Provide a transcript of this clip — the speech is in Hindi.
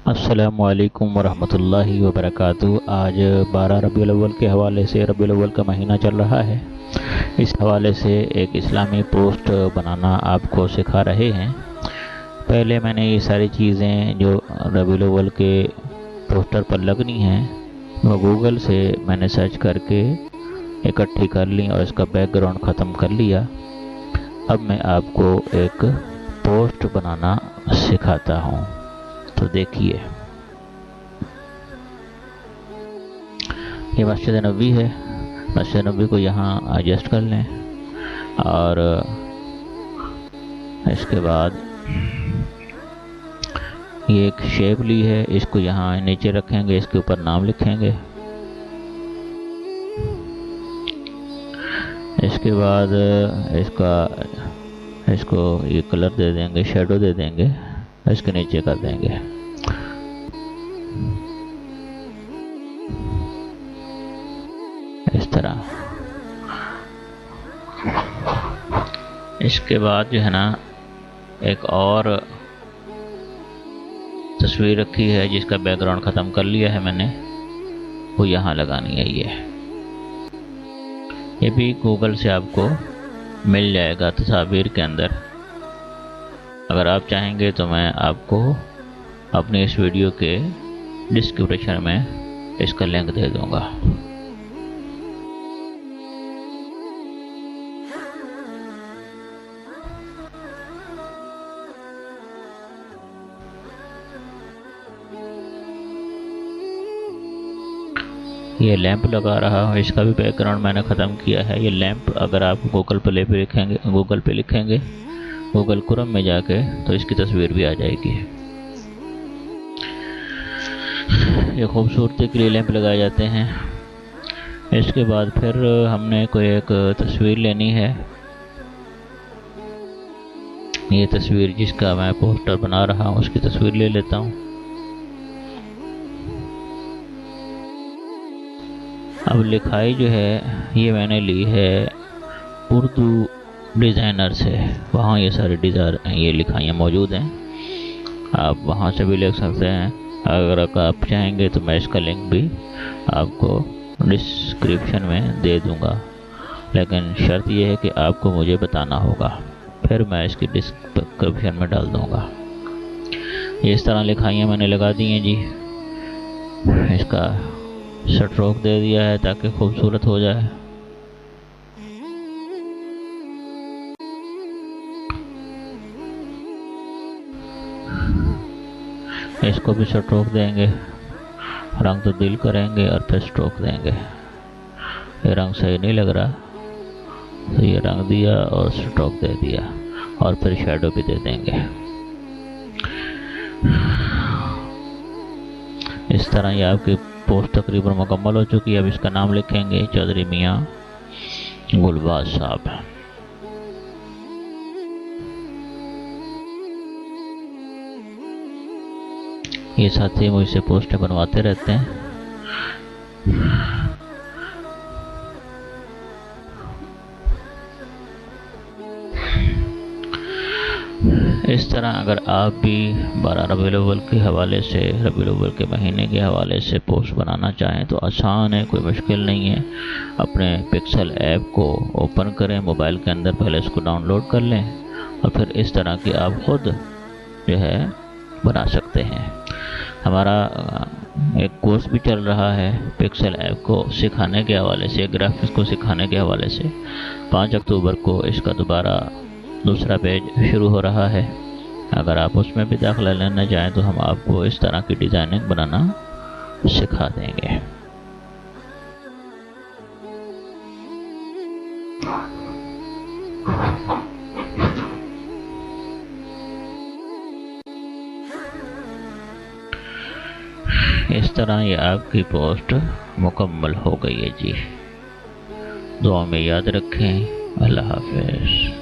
अस्सलामुअलैकुम वरहमतुल्लाहि वबरकातुहू। आज 12 रबीउल अव्वल के हवाले से रबीउल अव्वल का महीना चल रहा है। इस हवाले से एक इस्लामी पोस्ट बनाना आपको सिखा रहे हैं। पहले मैंने ये सारी चीज़ें जो रबीउल अव्वल के पोस्टर पर लगनी हैं वो गूगल से मैंने सर्च करके इकट्ठी कर ली और इसका बैकग्राउंड ख़त्म कर लिया। अब मैं आपको एक पोस्ट बनाना सिखाता हूँ, तो देखिए। ये मस्जिद नबी है। मस्जिद नबी को यहाँ एडजस्ट कर लें और इसके बाद ये एक शेप ली है, इसको यहाँ नीचे रखेंगे, इसके ऊपर नाम लिखेंगे। इसके बाद इसको ये कलर दे देंगे, शेडो दे देंगे, इसके नीचे कर देंगे। इस तरह। इसके बाद जो है ना, एक और तस्वीर रखी है जिसका बैकग्राउंड ख़त्म कर लिया है मैंने, वो यहाँ लगानी है। ये भी गूगल से आपको मिल जाएगा तस्वीर के अंदर। अगर आप चाहेंगे तो मैं आपको अपने इस वीडियो के डिस्क्रिप्शन में इसका लिंक दे दूंगा। ये लैंप लगा रहा हूँ, इसका भी बैकग्राउंड मैंने ख़त्म किया है। ये लैंप अगर आप गूगल पे लिखेंगे गूगल क्रोम में जाके, तो इसकी तस्वीर भी आ जाएगी। ये खूबसूरती के लिए लैंप लगाए जाते हैं। इसके बाद फिर हमने कोई एक तस्वीर लेनी है। ये तस्वीर जिसका मैं पोस्टर बना रहा हूँ उसकी तस्वीर ले लेता हूँ। अब लिखाई जो है ये मैंने ली है उर्दू डिज़ाइनर से। वहाँ ये सारी ये लिखाइयाँ मौजूद हैं, आप वहाँ से भी लिख सकते हैं। अगर आप चाहेंगे तो मैं इसका लिंक भी आपको डिस्क्रिप्शन में दे दूँगा, लेकिन शर्त यह है कि आपको मुझे बताना होगा, फिर मैं इसकी डिस्क्रिप्शन में डाल दूँगा। ये इस तरह लिखाइयाँ मैंने लगा दी हैं जी। इसका स्ट्रोक दे दिया है ताकि खूबसूरत हो जाए। इसको भी स्ट्रोक देंगे, रंग तब्दील करेंगे और फिर स्ट्रोक देंगे। ये रंग सही नहीं लग रहा तो ये रंग दिया और स्ट्रोक दे दिया, और फिर शैडो भी दे देंगे। इस तरह ये आपकी पोस्ट तकरीबन मुकम्मल हो चुकी है। अब इसका नाम लिखेंगे चौधरी मियाँ गुलबाज साहब। ये साथी मुझसे पोस्टें बनवाते रहते हैं। इस तरह अगर आप भी 12 रबीउल अव्वल के हवाले से, रबीउल अव्वल के महीने के हवाले से पोस्ट बनाना चाहें तो आसान है, कोई मुश्किल नहीं है। अपने पिक्सल ऐप को ओपन करें मोबाइल के अंदर, पहले इसको डाउनलोड कर लें और फिर इस तरह की आप खुद जो है बना सकते हैं। हमारा एक कोर्स भी चल रहा है पिक्सल ऐप को सिखाने के हवाले से, ग्राफिक्स को सिखाने के हवाले से। 5 अक्टूबर को इसका दोबारा दूसरा पेज शुरू हो रहा है। अगर आप उसमें भी दाखिला लेना चाहें तो हम आपको इस तरह की डिज़ाइनिंग बनाना सिखा देंगे। इस तरह ये आपकी पोस्ट मुकम्मल हो गई है जी। दुआ में याद रखें। अल्लाह हाफ़िज़।